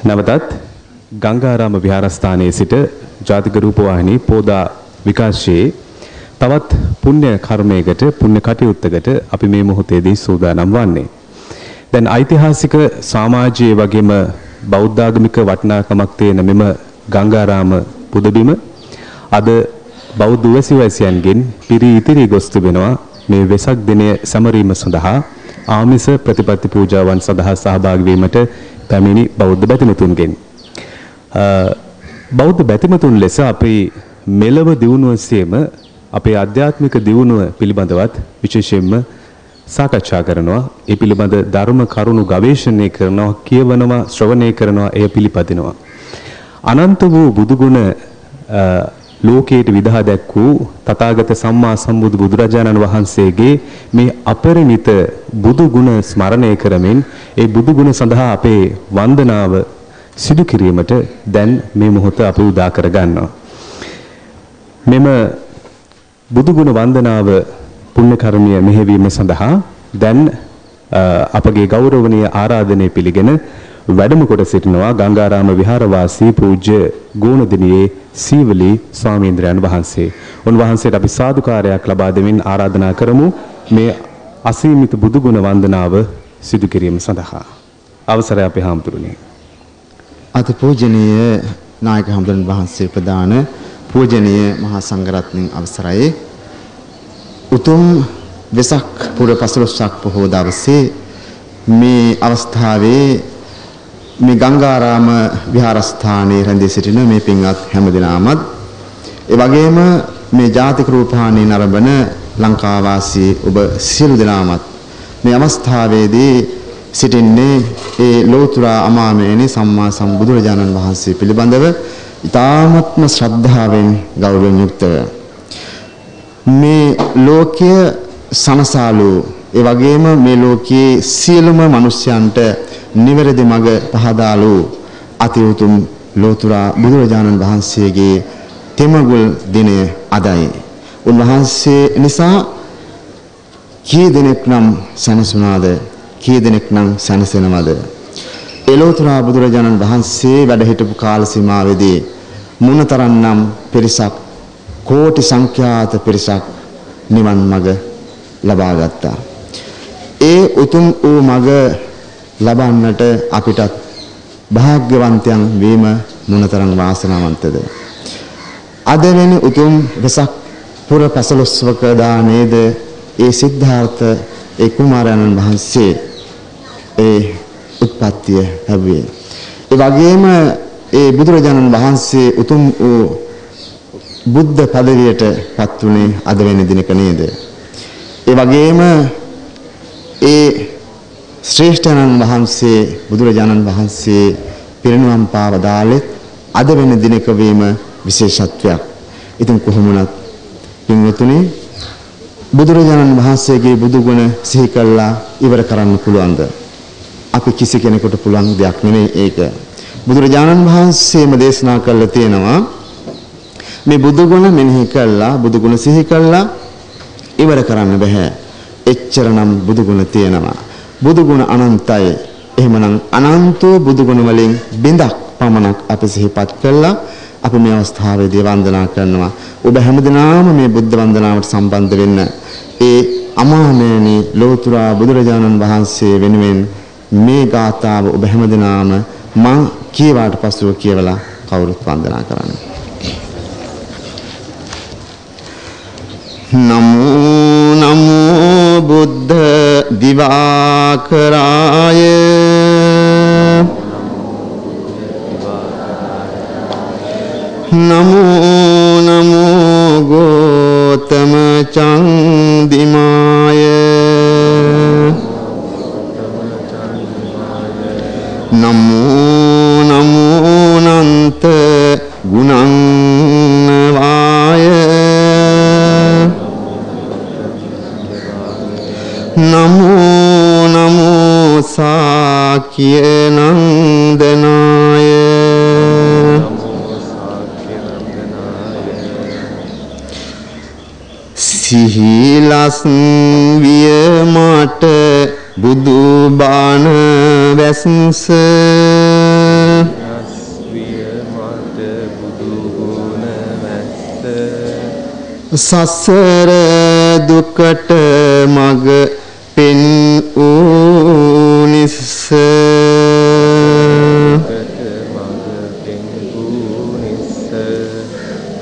නැවතත් ගංගාරාම විහාරස්ථානයේ සිට ජාතික රූපවාහිනී පෝදා විකාශයේ තවත් පුණ්‍ය කර්මයකට පුණ්‍ය කටයුත්තකට අපි මේ මොහොතේදී සූදානම් වන්නේ. දැන් ඓතිහාසික සමාජයේ වගේම බෞද්ධාගමික වටිනාකමක් තියෙන මෙම ගංගාරාම පුදබිම අද බෞද්ධ වැසියන්ගෙන් පිරී ඉතිරි ගොස් තිබෙනවා මේ වෙසක් දිනය සැමරීම සඳහා ආමිස ප්‍රතිපත්ති පූජාවන් සඳහා සහභාගී වීමට පැමිණි බෞද්ධ බැතිමතුන්ගෙන්. බෞද්ධ බැතිමතුන් ලෙස අපේ මෙලව දියුණුව සියම අපේ ආධ්‍යාත්මික දියුණුව පිළිබඳවත් විශේෂයෙන්ම සාකච්ඡා කරනවා. ඒ පිළිබඳ ධර්ම කරුණු ගවේෂණය කරනවා, කියවනවා, ශ්‍රවණය කරනවා, එය පිළිපදිනවා. අනන්ත වූ බුදුගුණ ලෝකයට විදහා දැක් වූ තථාගත සම්මා සම්බුදු බුදුරජාණන් වහන්සේගේ මේ අපරිමිත බුදුගුණ ස්මරණය කරමින් ඒ බුදුගුණ සඳහා අපේ වන්දනාව සිදු කිරීමට දැන් මේ මොහොත අපි උදා කර ගන්නවා. මෙම බුදුගුණ වන්දනාව පුණ්‍ය කර්මීය මෙහෙවීම සඳහා දැන් අපගේ ගෞරවනීය ආරාධනය පිළිගෙන වැඩම කොට සිටිනවා ගංගාරාම විහාරවාසී පූජ්‍ය ගෝණදිනියේ සීවලී ස්වාමීන්ද්‍රයන් වහන්සේ. උන්වහන්සේට අපි සාදුකාරයක් ලබා දෙමින් ආරාධනා කරමු මේ අසීමිත බුදුගුණ වන්දනාව සිදු කිරීම සඳහා. අවසරයි අපේ හාමුදුරනේ. අතිපූජනීය නායක හාමුදුරන් වහන්සේ ප්‍රදාන පූජනීය මහා සංඝරත්නයන් අවසරයි. උතුම් වෙසක් පුර 15ක් පොහොව දවසේ මේ අවස්ථාවේ මේ ගංගාරාම විහාරස්ථානයේ රැඳී සිටින මේ පින්වත් හැමදෙනාමත් ඒ වගේම මේ ජාතික රූපවාහිනිය නරඹන ලංකාවාසී ඔබ සියලු දෙනාමත් මේ අවස්ථාවේදී සිටින්නේ ඒ ලෝතර අමාමේනි සම්මා සම්බුදුරජාණන් වහන්සේ පිළිබඳව ඊ타ත්ම ශ්‍රද්ධාවෙන් ගෞරවයෙන් යුක්තව මේ ලෝකය සනසාලු ඒ වගේම මේ ලෝකයේ සියලුම මිනිසයන්ට නිවැරදි මඟ පහදාලු අති උතුම් ලෝතර බුදුරජාණන් වහන්සේගේ තෙමගුල් දිනය අදයි. උන්වහන්සේ නිසා කී දෙනෙක් නම් සනසුනාද, කී දෙනෙක් නම් සනසෙනවද? ඒ ලෝතර බුදුරජාණන් වහන්සේ වැඩ හිටපු කාල සීමාවේදී මොනතරම්නම් පිරිසක් කෝටි සංඛ්‍යාත පිරිසක් නිවන් මඟ ලබා ගත්තා. ඒ උතුම් වූ මඟ ලබන්නට අපිටත් භාග්‍යවන්තයන් වීම මොනතරම් වාසනාවන්තද? අද වෙන උතුම් වෙසක් පුර 15ක දානේද ඒ සිද්ධාර්ථ ඒ කුමාරයන්න් වහන්සේ ඒ උත්පත්තිය ලැබුවේ. ඒ වගේම ඒ බුදුරජාණන් වහන්සේ උතුම් වූ බුද්ධ පදවියට පත් වුණේ අද වෙන දිනක නේද? ඒ වගේම ඒ ශ්‍රේෂ්ඨයන්න් වහන්සේ බුදුරජාණන් වහන්සේ පිරිනුවම් පාවදාලෙත් අද වෙන දිනක වීම විශේෂත්වයක්. ඉතින් කොහොමුණත් පින්වතුනි බුදුරජාණන් වහන්සේගේ බුදුගුණ සිහි කළා ඉවර කරන්න පුළුවන්ද? අපි කිසි කෙනෙකුට පුළුවන් දෙයක් නෙමෙයි ඒක. බුදුරජාණන් වහන්සේම දේශනා කළා තියෙනවා මේ බුදුගුණ මෙනෙහි කළා බුදුගුණ සිහි කළා ඉවර කරන්න බෑ. එච්චරනම් බුදුගුණ තියෙනවා. බුදුගුණ අනන්තයි. එහෙමනම් අනන්ත බුදුගුණ වලින් බිඳක් පමණක් අපි සිහිපත් කළා. අපි මේ අවස්ථාවේදී වන්දනා කරනවා. ඔබ හැමදෙනාම මේ බුද්ධ වන්දනාවට සම්බන්ධ වෙන්න. ඒ අමාමේනි ලෝතර බුදුරජාණන් වහන්සේ වෙනුවෙන් මේ ගාථාව ඔබ හැමදෙනාම මං කියවාට පසුව කියවලා කවුරුත් වන්දනා කරන්න. නමෝ නමෝ බුද්ධ දිවාකරාය නමෝ නමෝ ගෝතම චන්දිමාය නමෝ නමෝ නන්ත ගුණං නමෝ නමෝ සාක්‍ය නන්දනාය සිහිලස් විය මට බුදු බණ වැස්ස සසර දුකට මග පෙන් වූ නිස්ස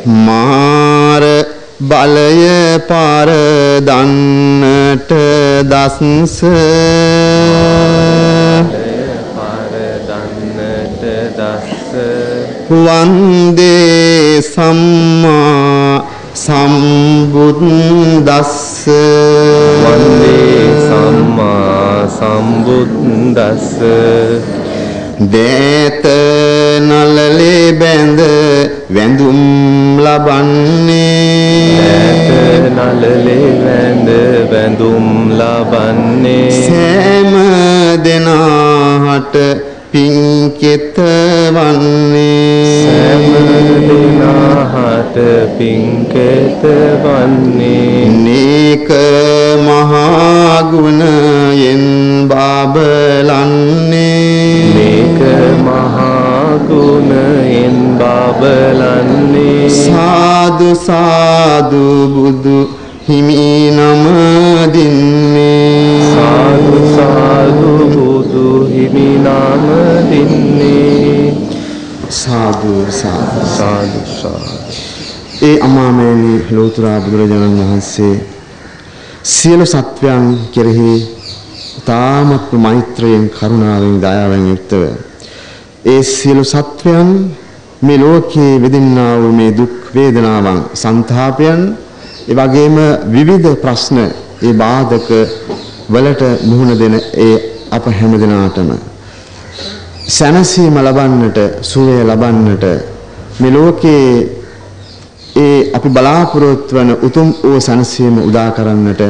මාර බලය පාර දන්නට දස්ස වන්දේ සම්මා සම්බුද්දස්ස වන්දේ සම්මා සම්බුද්දස්ස දේත නලලේ බැඳ වැඳුම් ලබන්නේ දේත නලලේ බැඳ වැඳුම් ලබන්නේ සෑම දෙනාට පින්කෙත වන්නේ සෑම දෙනාට පින්කෙත වන්නේ නේක මහා ගුණයෙන් බබලන්නේ මේක මහා ගුණයෙන් බබලන්නේ සාදු සාදු බුදු හිමි නම දින්නේ සාදු සාදු බුදු හිමි නාම දින්නේ සාදු සාදු සාදු සාදු ඒ අමාමෑණි ලෝතර බුදුරජාණන් වහන්සේ සියලු සත්වයන් කෙරෙහි තාමත් මෛත්‍රියෙන් කරුණාවෙන් දයාවෙන් යුක්තව ඒ සියලු සත්වයන් මේ ලෝකයේ විඳින්නා වූ මේ දුක් වේදනාවන් සංතාපයන් ඒ වගේම විවිධ ප්‍රශ්න ඒ බාධක වලට මුහුණ දෙන ඒ අප හැම දිනාටම සැනසීම ලබන්නට සුවය ලබන්නට මේ ලෝකයේ ඒ අපි බලාපොරොත්තු වන උතුම් වූ සැනසීම උදා කරන්නට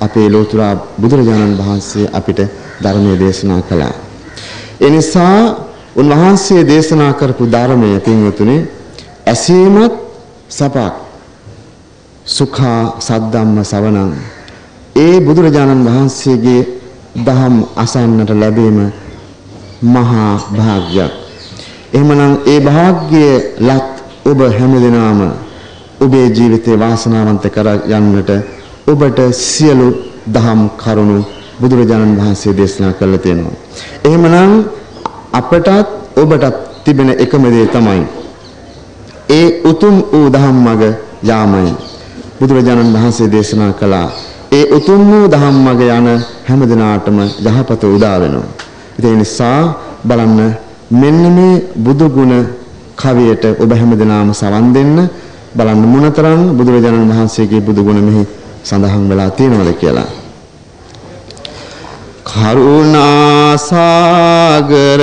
අපේ ලෝතර බුදුරජාණන් වහන්සේ අපිට ධර්මයේ දේශනා කළා. ඒ නිසා උන්වහන්සේ දේශනා කරපු ධර්මයේ පින්වතුනි ඇසීමත් සපක් සුඛා සද්දම්ම සවණං ඒ බුදුරජාණන් වහන්සේගේ දහම් අසන්නට ලැබීම මහා භාග්‍යයක්. එහෙමනම් ඒ භාග්‍ය ලත් ඔබ හැමදෙනාම ඔබේ ජීවිතේ වාසනාවන්ත කර යන්නට ඔබට සියලු දහම් කරුණු බුදුරජාණන් වහන්සේ දේශනා කළා තියෙනවා. එහෙමනම් අපටත් ඔබටත් තිබෙන එකම දේ තමයි ඒ උතුම් වූ දහම් මඟ යාමයි. බුදුරජාණන් වහන්සේ දේශනා කළා ඒ උතුම් වූ දහම් මඟ යන හැම දිනාටම යහපත උදා වෙනවා. ඒ නිසා බලන්න මෙන්න මේ බුදු ගුණ කවියට ඔබ හැම දිනාම සවන් දෙන්න බලන්න මොනතරම් බුදුරජාණන් වහන්සේගේ බුදු ගුණ මෙහි සඳහන් වෙලා තියෙනවද කියලා. කරුණා සාගර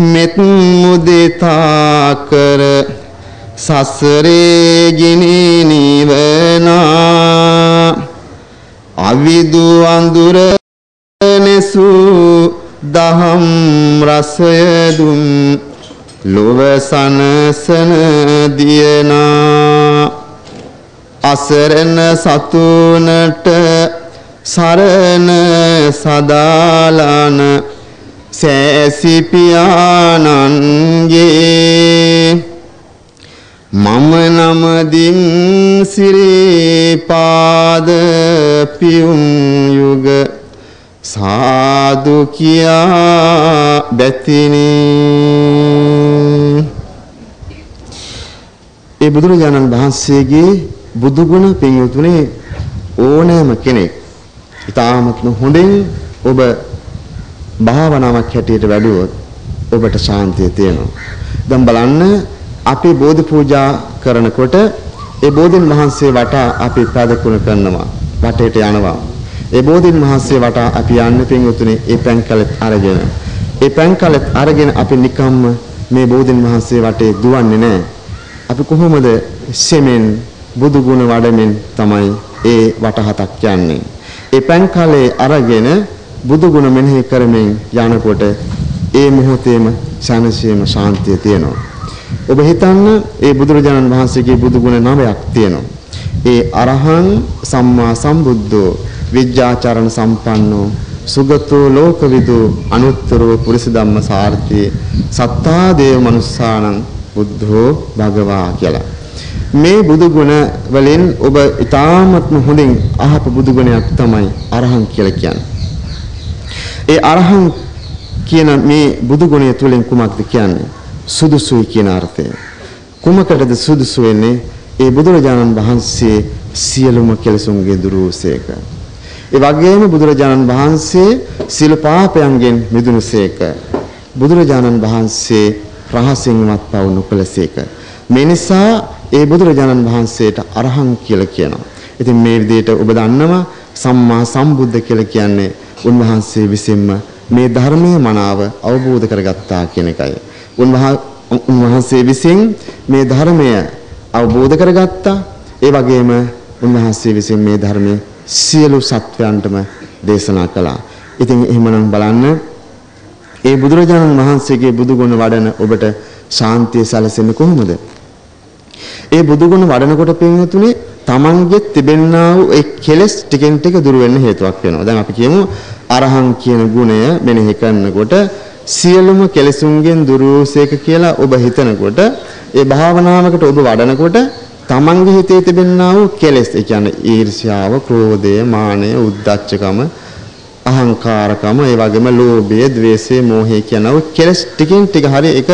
මෙත් මුදිතා කර සසරේ ගිනි නිවනා අවිදු අඳුර නැසු දහම් රසය දුම් ලොව සනසන දියනා අසරණ සතුනට සරණ සදාලන සෑසි පියාණන්ගේ මම නමදින් සිරිපාද පියුම් යුග සාදු කියා බැතිනි. ඒ බුදුරජාණන් වහන්සේගේ බුදු ගුණ පින්වතුනි ඕනෑම කෙනෙක් ඊටාත්ම හොඳින් ඔබ භාවනාවක් හැටියට වැඩුවොත් ඔබට ශාන්තිය තියෙනවා. දැන් බලන්න අපි බෝධි පූජා කරනකොට ඒ බෝධින් වහන්සේ වටා අපි ප්‍රදකුණ කරනවා වටේට යනවා. ඒ බෝධින් වහන්සේ වටා අපි යන්නේ පින්වතුනි ඒ පැන්කලත් අරගෙන. ඒ පැන්කලත් අරගෙන අපි නිකම්ම මේ බෝධින් වහන්සේ වටේ දුවන්නේ නැහැ. අපි කොහොමද සෙමෙන් බුදු ගුණ වඩමින් තමයි ඒ වටහතක් යන්නේ. ඒ පැන්කලේ අරගෙන බුදු ගුණ මෙනෙහි කරමින් යනකොට ඒ මොහොතේම සැනසීම ශාන්තිය තියෙනවා. ඔබ හිතන්න ඒ බුදුරජාණන් වහන්සේගේ බුදු ගුණ 9ක් තියෙනවා. ඒ අරහං සම්මා සම්බුද්ධෝ විද්‍යාචරණ සම්පන්නෝ සුගතෝ ලෝකවිදු අනුත්තරෝ පුරිස ධම්ම සාර්ථී සත්තා දේව මනුස්සාණං බුද්ධෝ භගවා කියලා. මේ බුදු ගුණ වලින් ඔබ ඊ타ත්ම හොඳින් අහපු බුදු ගුණයක් තමයි අරහං කියලා කියන්නේ. ඒ අරහං කියන මේ බුදු ගුණය තුලින් කුමක්ද කියන්නේ? සුදුසුයි කියන අර්ථය. කුමකටද සුදුසු වෙන්නේ? ඒ බුදුරජාණන් වහන්සේ සියලුම කෙලෙසුන්ගේ දුරුසේක. ඒ වගේම බුදුරජාණන් වහන්සේ සියලු පාපයන්ගෙන් මිදුණුසේක. බුදුරජාණන් වහන්සේ රහසින්වත් පවු නොකළසේක. මේ නිසා ඒ බුදුරජාණන් වහන්සේට අරහං කියලා කියනවා. ඉතින් මේ විදිහට ඔබ දන්නවා සම්මා සම්බුද්ධ කියලා කියන්නේ උන්වහන්සේ විසින්ම මේ ධර්මයේ මනාව අවබෝධ කරගත්තා කියන එකයි. උන්වහන්සේ විසින් මේ ධර්මය අවබෝධ කරගත්තා. ඒ වගේම උන්වහන්සේ විසින් මේ ධර්මයේ සියලු සත්වයන්ටම දේශනා කළා. ඉතින් එහෙමනම් බලන්න ඒ බුදුරජාණන් වහන්සේගේ බුදුගුණ වඩන ඔබට ශාන්තිය සැලසෙන්නේ කොහොමද? ඒ බුදුගුණ වඩනකොට පින්වතුනි තමන්ගේ තිබෙන්නා වූ ඒ කෙලෙස් ටිකෙන් ටික දුර වෙන්න හේතුවක් වෙනවා. දැන් අපි කියමු අරහං කියන ගුණය මෙනෙහි කරනකොට සියලුම කෙලෙසුන්ගෙන් දුරුසේක කියලා ඔබ හිතනකොට ඒ භාවනාවකට ඔබ වඩනකොට තමන්ගේ හිතේ තිබෙන්නා වූ කෙලෙස්, ඒ කියන්නේ ඊර්ෂ්‍යාව, ක්‍රෝධය, මානය, උද්ධච්චකම, අහංකාරකම, ඒ වගේම ලෝභය, ද්වේෂය, මෝහය කියන කෙලෙස් ටිකෙන් ටික හරි එක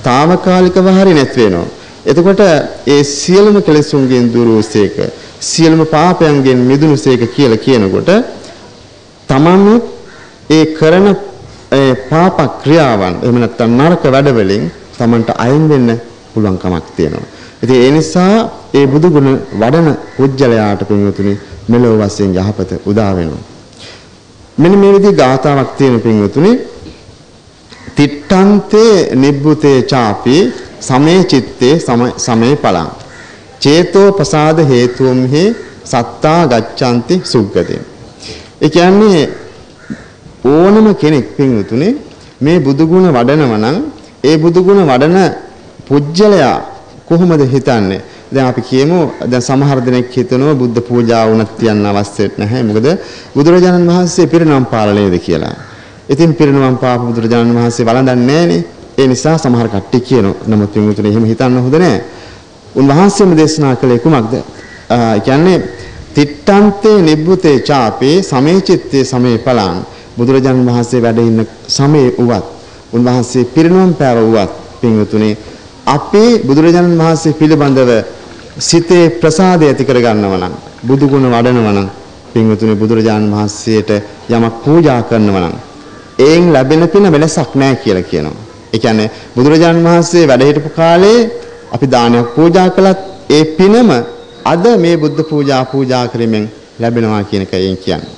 తాවකාලිකව හරි නැති වෙනවා. එතකොට ඒ සියලුම කෙලෙසුන්ගෙන් දුරුසේක, සියලුම පාපයන්ගෙන් මිදුණුසේක කියලා කියනකොට තමන් ඒ කරන ඒ පාප ක්‍රියාවන් එහෙම නැත්නම් නරක වැඩවලින් තමන්ට අයින් වෙන්න පුළුවන් කමක් තියෙනවා. ඉතින් ඒ නිසා ඒ බුදු ගුණ වඩන පුජ්‍යලයාට පින්වතුනි මෙලොව වශයෙන් යහපත උදා වෙනවා. මෙන්න මේ විදිහේ ගාථාවක් තියෙන පින්වතුනි තිට්ඨන්තේ නිබ්බුතේ ചാපි සමේ චිත්තේ සමේ පලං චේතෝ ප්‍රසාද හේතුම්හි සත්තා ගච්ඡanti සුග්ගතින්. ඒ කියන්නේ ඕනම කෙනෙක් පින්වතුනි මේ බුදු ගුණ වඩනවා නම් ඒ බුදු ගුණ වඩන පුජ්‍යලයා කොහොමද හිතන්නේ? දැන් අපි කියමු දැන් සමහර දෙනෙක් හිතනවා බුද්ධ පූජාව වුණත් තියන්න අවශ්‍ය නැහැ. මොකද බුදුරජාණන් වහන්සේ පිරිනමම් පාලා නේද කියලා. ඉතින් පිරිනමම් පාප බුදුරජාණන් වහන්සේ වළඳන්නේ නැහනේ. ඒ නිසා සමහර කට්ටිය කියනවා. නමුත් පින්වතුනි එහෙම හිතන්න හොඳ නැහැ. උන්වහන්සේම දේශනා කළේ කුමක්ද? කියන්නේ තිට්ඨන්තේ නිබ්බුතේ ചാපේ සමේ චිත්තේ සමේ පලං. බුදුරජාණන් වහන්සේ වැඩ ඉන්න සමේ උවත් උන්වහන්සේ පිරිනමම් පෑව උවත් පින්වතුනි අපේ බුදුරජාණන් වහන්සේ පිළිබඳව සිතේ ප්‍රසාදය ඇති කර ගන්නවා නම් බුදු ගුණ වඩනවා නම් පින්වතුනි බුදුරජාණන් වහන්සේට යමක් පූජා කරනවා නම් එයින් ලැබෙන පින වෙනසක් නැහැ කියලා කියනවා. ඒ කියන්නේ බුදුරජාණන් වහන්සේ වැඩ හිටපු කාලේ අපි දානයක් පූජා කළත් ඒ පිනම අද මේ බුද්ධ පූජා කිරීමෙන් ලැබෙනවා කියන එකයි කියන්නේ.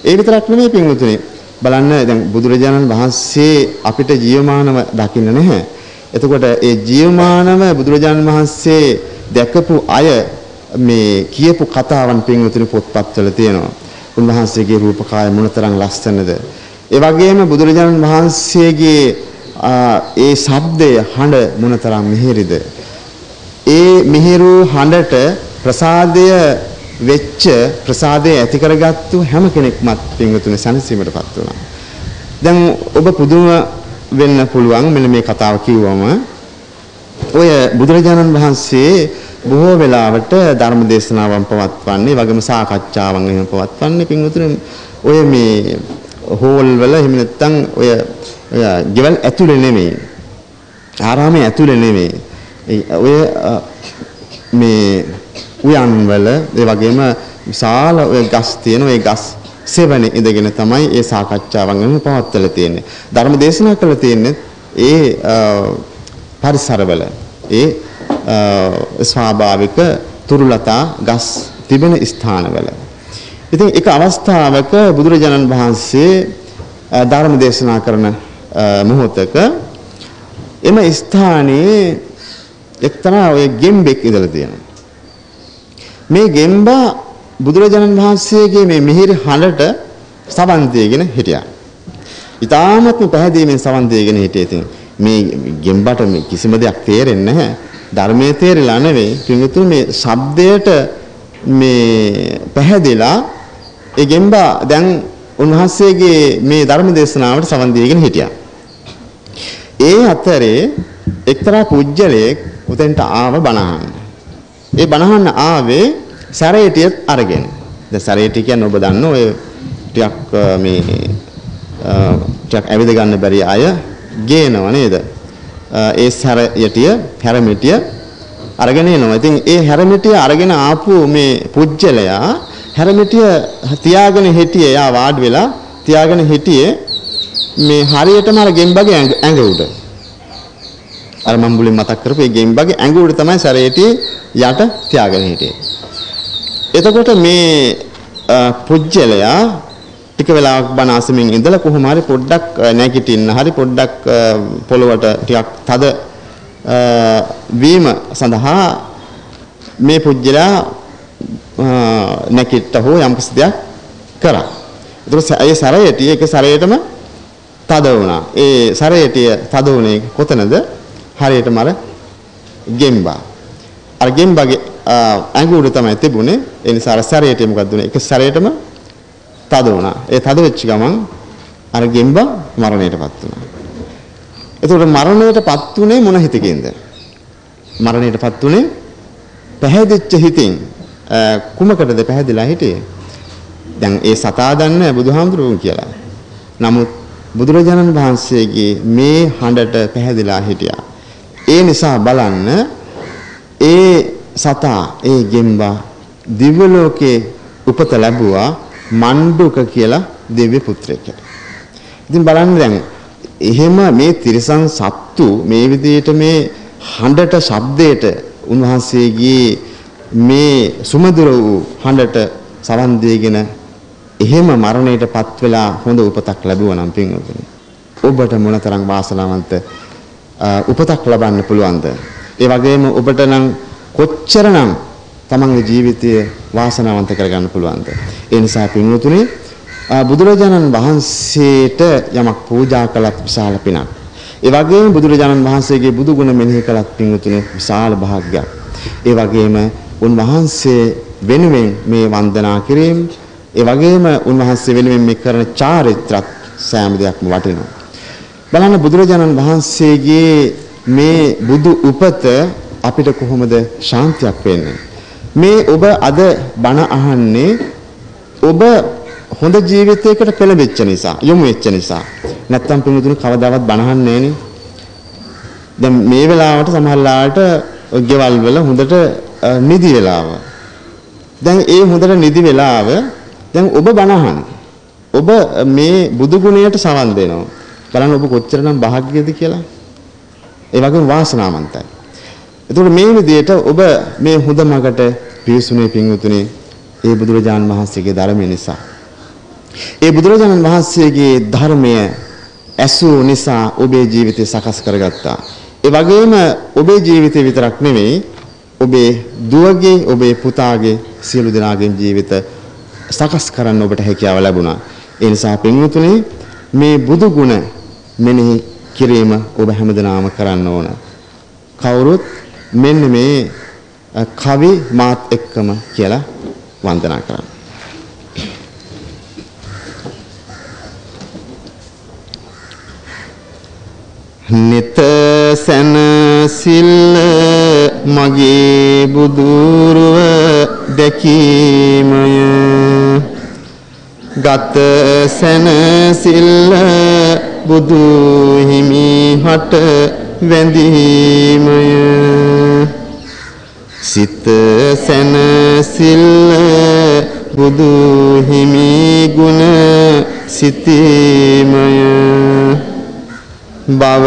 ඒ විතරක් නෙමෙයි පින්වතුනි බලන්න දැන් බුදුරජාණන් වහන්සේ අපිට ජීවමානව දකින්න නැහැ. එතකොට ඒ ජීවමානව බුදුරජාණන් වහන්සේ දැකපු අය මේ කියපු කතාවන් පින්වතුනි පොත්පත්වල තියෙනවා. උන්වහන්සේගේ රූපකාය මොනතරම් ලස්සනද. ඒ වගේම බුදුරජාණන් වහන්සේගේ ඒ ශබ්දය හඬ මොනතරම් මිහිරිද. ඒ මිහිරු හඬට ප්‍රසාදය වෙච්ච ප්‍රසාදය ඇති කරගත්තු හැම කෙනෙක්මත් පින්වතුනි සැනසීමටපත් වුණා. දැන් ඔබ පුදුම වෙන්න පුළුවන් මෙන්න මේ කතාව කිව්වම ඔය බුදුරජාණන් වහන්සේ බොහෝ වෙලාවට ධර්ම දේශනාවන් පවත්වන්නේ වගේම සාකච්ඡාවන් එහෙම පවත්වන්නේ පින්වතුනි ඔය මේ හෝල් වල එහෙම නැත්නම් ඔය ගෙවල් ඇතුලේ නෙමෙයි ආරාමයේ ඇතුලේ නෙමෙයි ඔය මේ උයන් වල ඒ වගේම විශාල ඔය ගස් තියෙන ඔය ගස් සෙවණේ ඉඳගෙන තමයි ඒ සාකච්ඡාවන් වෙන පවත්වලා තියෙන්නේ. ධර්ම දේශනා කරලා තියෙන්නේ ඒ පරිසරවල ඒ ස්වාභාවික තුරුලතා ගස් තිබෙන ස්ථානවල. ඉතින් එක අවස්ථාවක බුදුරජාණන් වහන්සේ ධර්ම දේශනා කරන මොහොතක එම ස්ථානයේ එක්තරා ඔය ගෙම්බෙක් ඉඳලා තියෙනවා. මේ ගෙම්බා බුදුරජාණන් වහන්සේගේ මේ මිහිරි හඬට සවන් දීගෙන හිටියා. ඊටාමත් පැහැදීමෙන් සවන් දීගෙන හිටියේ. ඉතින් මේ ගෙම්බට මේ කිසිම දෙයක් තේරෙන්නේ නැහැ. ධර්මයේ තේරිලා නෙවෙයි. පින්විතුන් මේ ශබ්දයට මේ පැහැදිලා ඒ ගෙම්බා දැන් උන්වහන්සේගේ මේ ධර්ම දේශනාවට සවන් දීගෙන හිටියා. ඒ අතරේ එක්තරා පුජ්‍යලයක් උතෙන්ට ආව බණ අහන්න. ඒ බණහන්න ආවේ සැරේටියත් අරගෙන. දැන් සැරේටිය කියන්නේ ඔබ දන්න ඔය ටිකක් මේ ටිකක් ඇවිද ගන්න බැරි අය ගේනව නේද? ඒ සැරේටිය හැරමිටිය අරගෙන එනවා. ඉතින් ඒ හැරමිටිය අරගෙන ආපු මේ පුජ්‍යලයා හැරමිටිය තියාගෙන හිටියේ යා වාඩි වෙලා තියාගෙන හිටියේ මේ හරියටම අර ගෙම්බගේ ඇඟ උඩ. අර මම මුලින් මතක් කරපු ඒ ගෙම්බගේ ඇඟ උඩ තමයි සැරේටිය යට තියාගෙන හිටියේ. එතකොට මේ පුජ්‍යලයා ටික වෙලාවක් බණ අසමින් ඉඳලා කොහොම හරි පොඩ්ඩක් නැගිටින්න හරි පොඩ්ඩක් පොළවට ටිකක් තද වීම සඳහා මේ පුජ්‍යලයා නැකිට හෝ යම් කිසි දෙයක් කරා. ඒතකොට ඒ සැරේටිය එක සැරේටම තද වුණා. ඒ සැරේටිය තද වුණේ කොතනද? හරියටම අර ගෙම්බා. අර ගෙම්බාගේ ඇඟ උඩ තමයි තිබුණේ. ඒ නිසා අර සැරේටිය මොකක්ද උනේ? එක සැරේටම තද වුණා. ඒ තද වෙච්ච ගමන් අර ගෙම්බා මරණයටපත් වුණා. එතකොට මරණයටපත් උනේ මොන හිතකින්ද? මරණයටපත් උනේ පැහැදිච්ච හිතින්. කුමකටද පැහැදිලා හිටියේ? දැන් ඒ සතා දන්නේ බුදුහාමුදුරුවෝ කියලා. නමුත් බුදුරජාණන් වහන්සේගේ මේ හඬට පැහැදිලා හිටියා. ඒ නිසා බලන්න ඒ සතා ඒ ගෙම්බා දිව්‍ය ලෝකේ උපත ලැබුවා මණ්ඩුක කියලා දිව්‍ය පුත්‍රයෙක්. ඉතින් බලන්න දැන් එහෙම මේ තිරිසන් සත්තු මේ විදිහට මේ හඬට ශබ්දයට උන්වහන්සේගේ මේ සුමధుර වූ හඬට සවන් දීගෙන එහෙම මරණයටපත් වෙලා හොඳ උපතක් ලැබුවා නම් පින්වතුනි ඔබට මොනතරම් වාසනාවන්ත උපතක් ලබන්න පුළුවන්ද? ඒ වගේම ඔබට නම් කොච්චරනම් තමන්ගේ ජීවිතය වාසනාවන්ත කරගන්න පුළුවන්ද? ඒ නිසා පින්වතුනි බුදුරජාණන් වහන්සේට යමක් පූජා කළත් විශාල පිනක්. ඒ වගේම බුදුරජාණන් වහන්සේගේ බුදු ගුණ මෙනෙහි කළත් පින්වතුනි විශාල භාග්යක්. ඒ වගේම උන්වහන්සේ වෙනුවෙන් මේ වන්දනා කිරීම ඒ වගේම උන්වහන්සේ වෙනුවෙන් මේ කරන චාරිත්‍රාත් සෑම දෙයක්ම වටිනවා. බලන්න බුදුරජාණන් වහන්සේගේ මේ බුදු උපත අපිට කොහොමද ශාන්තියක් වෙන්නේ? මේ ඔබ අද බණ අහන්නේ ඔබ හොඳ ජීවිතයකට පෙළඹෙච්ච නිසා, යොමු වෙච්ච නිසා. නැත්තම් පිටුතුණු කවදාවත් බණ අහන්නේ නැහනේ. දැන් මේ වෙලාවට සමහරලාට ගෙවල් වල හොඳට නිදි වෙලාව. දැන් ඒ හොඳට නිදි වෙලාව දැන් ඔබ බණ අහන. ඔබ මේ බුදු ගුණයට සවන් දෙනවා. බලන්න ඔබ කොච්චරනම් භාග්‍යද කියලා. ඒ වගේම වාසනාවන්තයි. එතකොට මේ විදිහට ඔබ මේ හොඳ මගට පිවිසුනේ පින්වතුනි ඒ බුදුරජාණන් වහන්සේගේ ධර්මය නිසා. ඒ බුදුරජාණන් වහන්සේගේ ධර්මය ඇසූ නිසා ඔබේ ජීවිතය සකස් කරගත්තා. ඒ වගේම ඔබේ ජීවිතය විතරක් නෙවෙයි ඔබේ දුවගේ ඔබේ පුතාගේ සියලු දෙනාගේ ජීවිත සකස් කරන්න ඔබට හැකියාව ලැබුණා. ඒ නිසා පින්වතුනි මේ බුදු ගුණ මෙනෙහි කිරීම ඔබ හැමදෙනාම කරන්න ඕන. කවුරුත් මෙන්න මේ කවි මාත් එක්කම කියලා වන්දනා කරන්න. නිත සැනසිල්ල මගේ බුදුරුව දැකීමය ගත සැනසිල්ල බුදු හිමි හට වැඳීමය සිත සැනසිල්ල බුදු හිමි ගුණ සිතීමය භව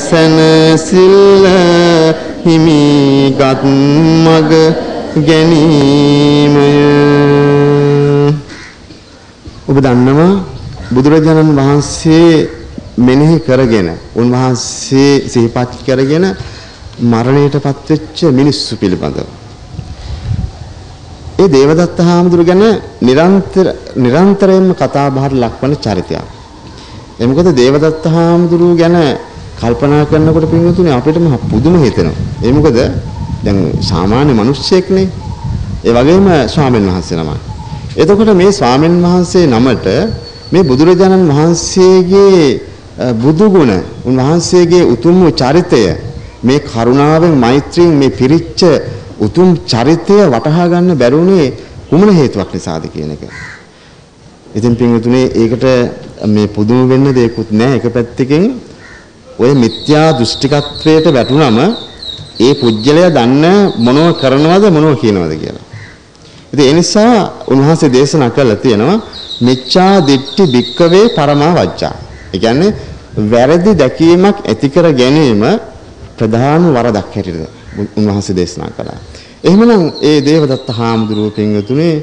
සැනසිල්ල හිමිගත් මග ගැනීමය. ඔබ දන්නවා බුදුරජාණන් වහන්සේ මෙනෙහි කරගෙන උන්වහන්සේ සිහිපත් කරගෙන මරණයටපත් වෙච්ච මිනිස්සු පිළිබඳව ඒ දේවදත්ත හාමුදුරු ගැන නිරන්තරයෙන්ම කතා බහට ලක්වන චරිතයක්. ඒ මොකද දේවදත්ත හාමුදුරුව ගැන කල්පනා කරනකොට පින්වතුනි අපිටම පුදුම හිතෙනවා. ඒ මොකද දැන් සාමාන්‍ය මිනිස්සෙක්නේ. ඒ වගේම ස්වාමීන් වහන්සේ නමක්. එතකොට මේ ස්වාමීන් වහන්සේ නමට මේ බුදුරජාණන් වහන්සේගේ බුදු ගුණ, උන්වහන්සේගේ උතුම් චරිතය මේ කරුණාවෙන් මෛත්‍රියෙන් මේ පිරිච්ච උතුම් චරිතය වටහා ගන්න බැරුණේ කුමන හේතුවක් නිසාද කියන එක. ඉතින් පින්වතුනි ඒකට මේ පුදුම වෙන්න දෙයක්වත් නැහැ. එක පැත්තකින් ඔය මිත්‍යා දෘෂ්ටිකත්වයට වැටුනම ඒ පුජ්‍යලයා දන්න මොනව කරනවද මොනව කියනවද කියලා. ඉතින් ඒ නිසා උන්වහන්සේ දේශනා කළා තියෙනවා මිච්ඡා දිට්ඨි භික්කවේ පරමා වජ්ජා. ඒ කියන්නේ වැරදි දැකීමක් ඇති කර ගැනීම ප්‍රධාන වරදක් හැටියට උන්වහන්සේ දේශනා කළා. එහෙමනම් ඒ දේවදත්ත හාමුදුරුව පින්වතුනේ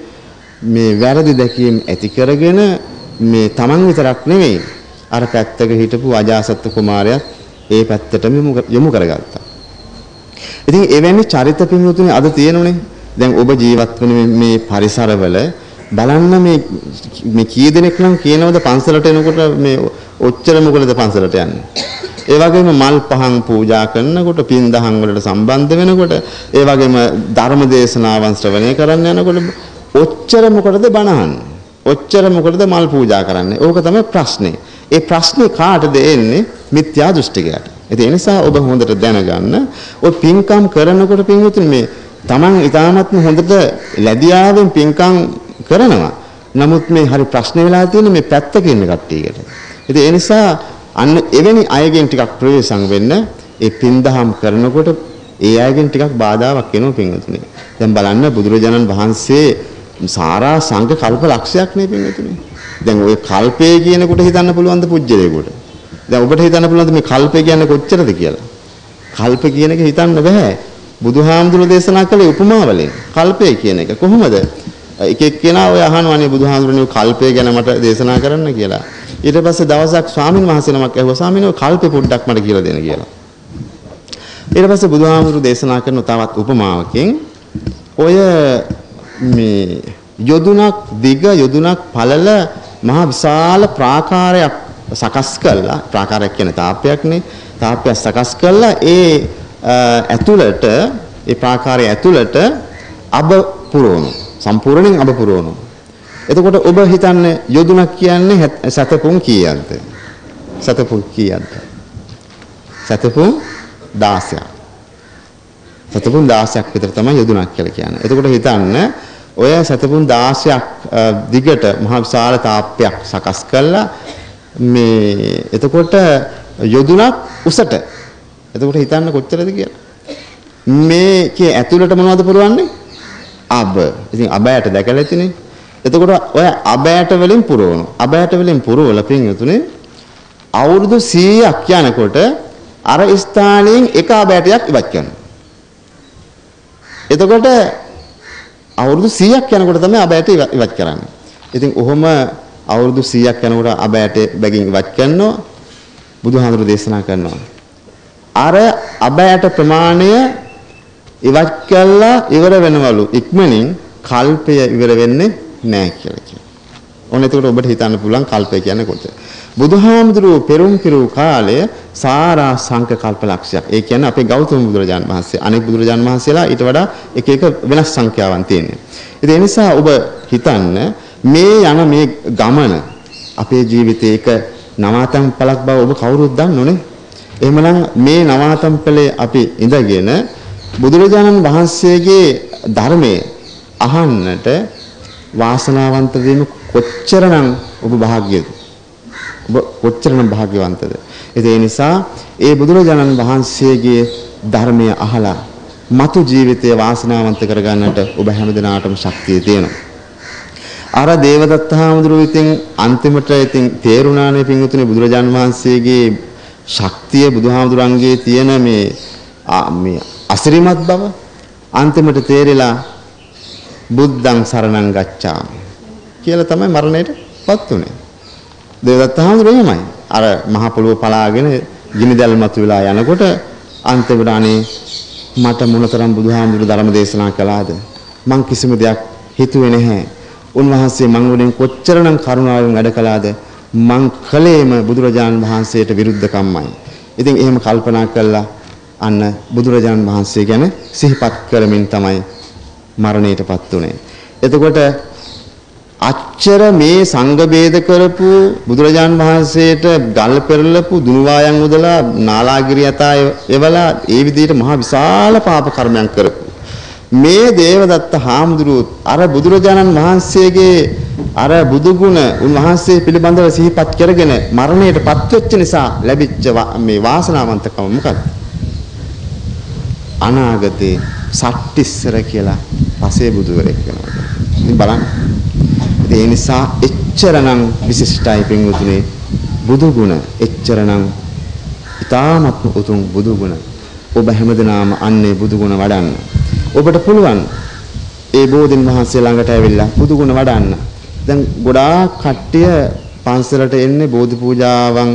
මේ වැරදි දැකීම ඇති කරගෙන මේ Taman විතරක් නෙවෙයි අර පැත්තක හිටපු අජාසත් කුමාරයාත් ඒ පැත්තටම යොමු කරගත්තා. ඉතින් එවැනි චරිත පින්වතුනේ අද තියෙනුනේ. දැන් ඔබ ජීවත් වෙන මේ පරිසරවල බලන්න මේ කී දෙනෙක් නම් කියනවද පන්සලට එනකොට මේ ඔච්චර මොකටද පන්සලට යන්නේ? ඒ වගේම මල් පහන් පූජා කරනකොට පින් දහම් වලට සම්බන්ධ වෙනකොට ඒ වගේම ධර්ම දේශනාවන් ශ්‍රවණය කරන්න යනකොට ඔච්චර මොකටද බණහන්? ඔච්චර මොකටද මල් පූජා කරන්නේ? ඕක තමයි ප්‍රශ්නේ. ඒ ප්‍රශ්නේ කාටද එන්නේ? මිත්‍යා දෘෂ්ටිකයට. ඒ නිසා ඔබ හොඳට දැනගන්න ඔය පින්කම් කරනකොට පින්වතුනි මේ Taman ඊටාත්ම හොඳට ලැබියාවෙන් පින්කම් කරනවා. නමුත් මේ හරි ප්‍රශ්නේ වෙලා තියෙන්නේ මේ පැත්තක ඉන්න කට්ටියකට. ඉතින් ඒ නිසා අන්න එවැනි අයගෙන් ටිකක් ප්‍රවේශම් වෙන්න ඒ පින්දහම් කරනකොට ඒ අයගෙන් ටිකක් බාධාවක් එනවා පින්වතුනි. දැන් බලන්න බුදුරජාණන් වහන්සේ සාරා සංඝ කල්ප ලක්ෂයක් නේ පින්වතුනි. දැන් ওই කල්පය කියනකොට හිතන්න පුළුවන් ද පුජ්‍යලේකට. දැන් ඔබට හිතන්න පුළුවන් මේ කල්පය කියන්නේ කොච්චරද කියලා. කල්ප කියන එක හිතන්න බෑ. බුදුහාමුදුරුවෝ දේශනා කළේ උපමාවලින්. කල්පය කියන එක කොහොමද? එක එක්කෙනා ඔය අහනවානේ බුදුහාමුදුරනේ කල්පය ගැන මට දේශනා කරන්න කියලා. ඊට පස්සේ දවසක් ස්වාමීන් වහන්සේ නමක් ඇහුවා ස්වාමීන් වහන්සේ කල්පේ පොඩ්ඩක් මට කියලා දෙන්න කියලා. ඊට පස්සේ බුදුහාමුදුරුවෝ දේශනා කරන තවත් උපමාවකින් ඔය මේ යොදුනක් දිග යොදුනක් පළල මහ විශාල ප්‍රාකාරයක් සකස් කළා. ප්‍රාකාරයක් කියන්නේ තාප්පයක්නේ. තාප්පයක් සකස් කළා ඒ ඇතුළට ඒ ප්‍රාකාරය ඇතුළට අබ පුරවනවා. සම්පූර්ණයෙන් අබ පුරවනවා. එතකොට ඔබ හිතන්නේ යොදුනක් කියන්නේ සතපුම් කීයක්ද? සතපුම් කීයක්ද? සතපුම් 16ක්. සතපුම් 16ක් විතර තමයි යොදුනක් කියලා කියන්නේ. එතකොට හිතන්න ඔය සතපුම් 16ක් දිගට මහ විශාල තාප්පයක් සකස් කළා මේ එතකොට යොදුනක් උසට. එතකොට හිතන්න කොච්චරද කියලා. මේකේ ඇතුළට මොනවද පුරවන්නේ? අබ. ඉතින් අබයට දැකලා ඇතිනේ. එතකොට ඔය අබයට වලින් පුරවනවා. අබයට වලින් පුරවලා පින්වතුනේ අවුරුදු 100ක් යනකොට අර ස්ථානයෙන් එක අබයටයක් ඉවත් කරනවා. එතකොට අවුරුදු 100ක් යනකොට තමයි අබයට ඉවත් කරන්නේ. ඉතින් ඔහොම අවුරුදු 100ක් යනකොට අබයට බැගින් ඉවත් කරනවා. බුදුහාමුදුරු දේශනා කරනවා. අර අබයට ප්‍රමාණය ඉවත් කළා ඉවර වෙනවලු ඉක්මනින් කල්පය ඉවර වෙන්නේ නැහැ කියලා කියනවා. ඔන්න එතකොට ඔබට හිතන්න පුළුවන් කල්පය කියන්නේ කොච්චරද? බුදුහාමුදුරුවෝ පෙරම් පිරූ කාලය සාරා සංඛ කල්ප ලක්ෂයක්. ඒ කියන්නේ අපේ ගෞතම බුදුරජාන් වහන්සේ අනෙක් බුදුරජාන් වහන්සේලා ඊට වඩා එක එක වෙනස් සංඛ්‍යාවන් තියෙනවා. ඉතින් ඒ නිසා ඔබ හිතන්න මේ යන මේ ගමන අපේ ජීවිතයේ එක නවාතම් පළක් බව ඔබ කවුරුත් දන්නෝනේ. එහෙමනම් මේ නවාතම් පළේ අපි ඉඳගෙන බුදුරජාණන් වහන්සේගේ ධර්මයේ අහන්නට වාසනාවන්ත වීම කොච්චරනම් ඔබ භාග්‍යද? ඔබ කොච්චරනම් භාග්‍යවන්තද? ඒ නිසා ඒ බුදුරජාණන් වහන්සේගේ ධර්මය අහලා මතු ජීවිතය වාසනාවන්ත කරගන්නට ඔබ හැමදිනාටම ශක්තිය තියෙනවා. අර දේවදත්ත හාමුදුරුවෝ ඉතින් අන්තිමට ඉතින් තේරුණානේ පින්වතුනි බුදුරජාණන් වහන්සේගේ ශක්තිය බුදුහාමුදුරන්ගේ තියෙන මේ අසිරිමත් බව අන්තිමට තේරිලා බුද්ධං සරණං ගච්ඡාමි කියලා තමයි මරණයටපත් උනේ. දේවදත්ත හාමුදුරුවෝ එමයයි. අර මහ පොළොව පලාගෙන ගිනිදැල් මතුවලා යනකොට අන්තිමට අනේ මට මොනතරම් බුදුහාමුදුරු ධර්ම දේශනා කළාද? මං කිසිම දෙයක් හිතුවේ නැහැ. උන්වහන්සේ මං වලින් කොච්චරනම් කරුණාවෙන් වැඩ කළාද? මං කලේම බුදුරජාණන් වහන්සේට විරුද්ධකම්මයි. ඉතින් එහෙම කල්පනා කළා අන්න බුදුරජාණන් වහන්සේ ගැන සිහිපත් කරමින් තමයි මරණයටපත් උනේ. එතකොට අච්චර මේ සංඝ ભેද කරපු බුදුරජාණන් වහන්සේට ගල් පෙරලපු දුනුවායන් උදලා නාලාගිරිය යතා එවලා ඒ විදිහට මහ විශාල පාප කර්මයන් කරපු මේ දේවදත්ත හාමුදුරුවෝ අර බුදුරජාණන් වහන්සේගේ අර බුදු ගුණ උන්වහන්සේ පිළිබඳව සිහිපත් කරගෙන මරණයට පත්වෙච්ච නිසා ලැබිච්ච මේ වාසනාවන්තකම මොකක්ද? අනාගතේ සට්ටිස්සර කියලා පසේ බුදුවරෙක් වෙනවා. ඉතින් බලන්න. ඒ නිසා එච්චරනම් විශිෂ්ටයි පින්වතුනි බුදු ගුණ එච්චරනම් ඊටාමත් උතුම් බුදු ගුණ. ඔබ හැමදෙනාම අන්නේ බුදු ගුණ වඩන්න. ඔබට පුළුවන් ඒ බෝධින් වහන්සේ ළඟට ඇවිල්ලා බුදු ගුණ වඩන්න. දැන් ගොඩාක් කට්ටිය පන්සලට එන්නේ බෝධි පූජාවන්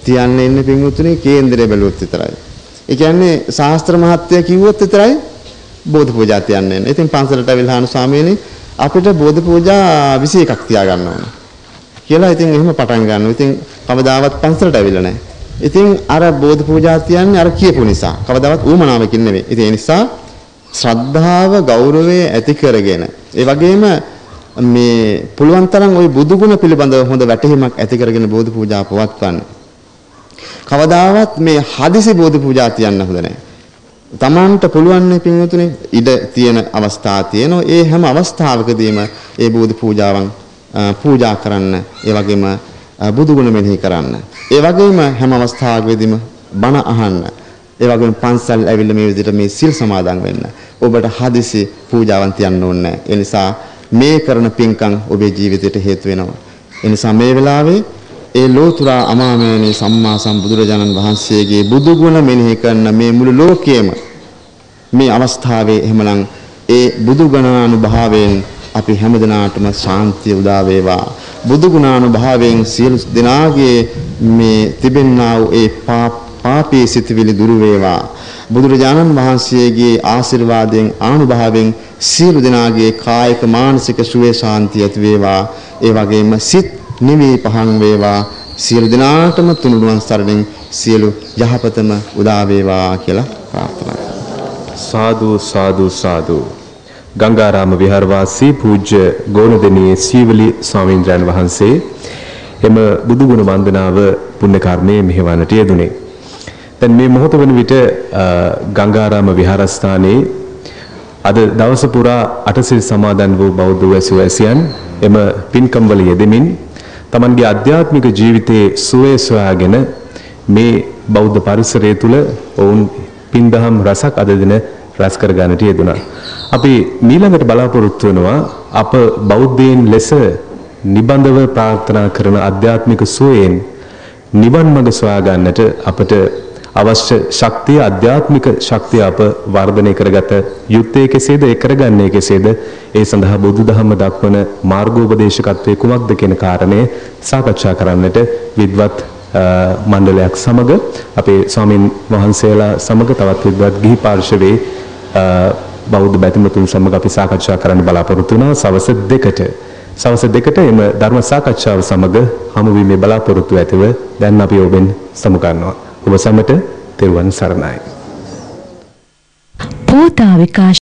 තියන්න එන්නේ පින්වතුනි කේන්දරේ බැලුවොත් විතරයි. ඒ කියන්නේ ශාස්ත්‍ර මහත්ය කිව්වොත් විතරයි බෝධි පූජා තියන්න එන්නේ. ඉතින් පන්සලට ඇවිල්ලා අහන ස්වාමීනි අපිට බෝධි පූජා 21ක් තියාගන්න ඕන කියලා ඉතින් එහෙම පටන් ගන්නවා. ඉතින් කවදාවත් පන්සලට ඇවිල්ලා නැහැ. ඉතින් අර බෝධි පූජා තියන්නේ අර කියපු නිසා. කවදාවත් ඌමනාවකින් නෙවෙයි. ඉතින් ඒ නිසා ශ්‍රද්ධාව ගෞරවය ඇති කරගෙන ඒ වගේම මේ පුළුවන් තරම් ওই බුදු ගුණ පිළිබඳව හොඳ වැටහීමක් ඇති කරගෙන බෝධි පූජා පවත්වන්න. කවදාවත් මේ හදිසි බෝධි පූජා තියන්න හොඳ නැහැ. තමන්ට පුළුවන් නේ පින්වතුනි ඉඩ තියෙන අවස්ථා තියෙනවා. ඒ හැම අවස්ථාවකදීම ඒ බෝධි පූජාවන් පූජා කරන්න. ඒ වගේම බුදු ගුණ මෙනෙහි කරන්න. ඒ වගේම හැම අවස්ථාවකදීම බණ අහන්න. ඒ වගේම පන්සල් ඇවිල්ලා මේ විදිහට මේ සිල් සමාදන් වෙන්න. ඔබට හදිසි පූජාවන් තියන්න ඕනේ නැහැ. ඒ නිසා මේ කරන පින්කම් ඔබේ ජීවිතයට හේතු වෙනවා. ඒ නිසා මේ වෙලාවේ ඒ ලෝතුරා අමාමෑණී සම්මා සම්බුදුරජාණන් වහන්සේගේ බුදු ගුණ මෙනෙහි කරන මේ මුළු ලෝකයේම මේ අවස්ථාවේ එහෙමනම් ඒ බුදු ගුණානුභාවයෙන් අපි හැමදෙනාටම ශාන්තිය උදා වේවා. බුදු ගුණානුභාවයෙන් සියලු දෙනාගේ මේ තිබෙනා වූ ඒ පාපී සිතවිලි දුරු වේවා. බුදුරජාණන් වහන්සේගේ ආශිර්වාදයෙන් ආනුභාවයෙන් සියලු දෙනාගේ කායික මානසික සුවය ශාන්තිය ඇති වේවා. ඒ වගේම සිත් නිවි පහන් වේවා. සියලු දෙනාටම තුනුරුවන් සරණින් සියලු යහපතම උදා වේවා කියලා ප්‍රාර්ථනා කරනවා. සාදු සාදු සාදු. ගංගාරාම විහාරවාසී පූජ්‍ය ගෝණදෙණියේ සීවලි ස්වාමීන්ද්‍රයන් වහන්සේ එම බුදු ගුණ වන්දනාව පුණ්‍ය කර්මයේ මෙහෙවන්නට යෙදුනේ. දැන් මේ මොහොත වන විට ගංගාරාම විහාරස්ථානයේ අද දවස පුරා අටසිල් සමාදන් වූ බෞද්ධ වැසියන් එම පින්කම් වල යෙදෙමින් තමන්ගේ ආධ්‍යාත්මික ජීවිතයේ සුවය සොයාගෙන මේ බෞද්ධ පරිසරය තුල ඔවුන් පින්දහම් රසක් අද දින රස කර ගන්නට යෙදුණා. අපි ඊළඟට බලාපොරොත්තු වෙනවා අප බෞද්ධයන් ලෙස නිබඳව ප්‍රාර්ථනා කරන ආධ්‍යාත්මික සුවයෙන් නිවන් මඟ සොයා ගන්නට අපට අවශ්‍ය ශක්තිය ආධ්‍යාත්මික ශක්තිය අප වර්ධනය කරගත යුත්තේ කෙසේද ඒ කරගන්නේ කෙසේද ඒ සඳහා බුදුදහම දක්වන මාර්ගෝපදේශකත්වයේ කුමක්ද කියන කාරණය සාකච්ඡා කරන්නට විද්වත් මණ්ඩලයක් සමග අපේ ස්වාමින් වහන්සේලා සමග තවත් විද්වත් ගිහි පාර්ශවයේ බෞද්ධ බැතිමතුන් සමග අපි සාකච්ඡා කරන්න බලාපොරොත්තු වෙනවා සවස් දෙකට එම ධර්ම සාකච්ඡාව සමග හමු වීමේ බලාපොරොත්තු ඇතිව දැන් අපි ඔබෙන් සමු ගන්නවා. ඔබ සමට තෙරුවන් සරණයි. පෝතා විකාශ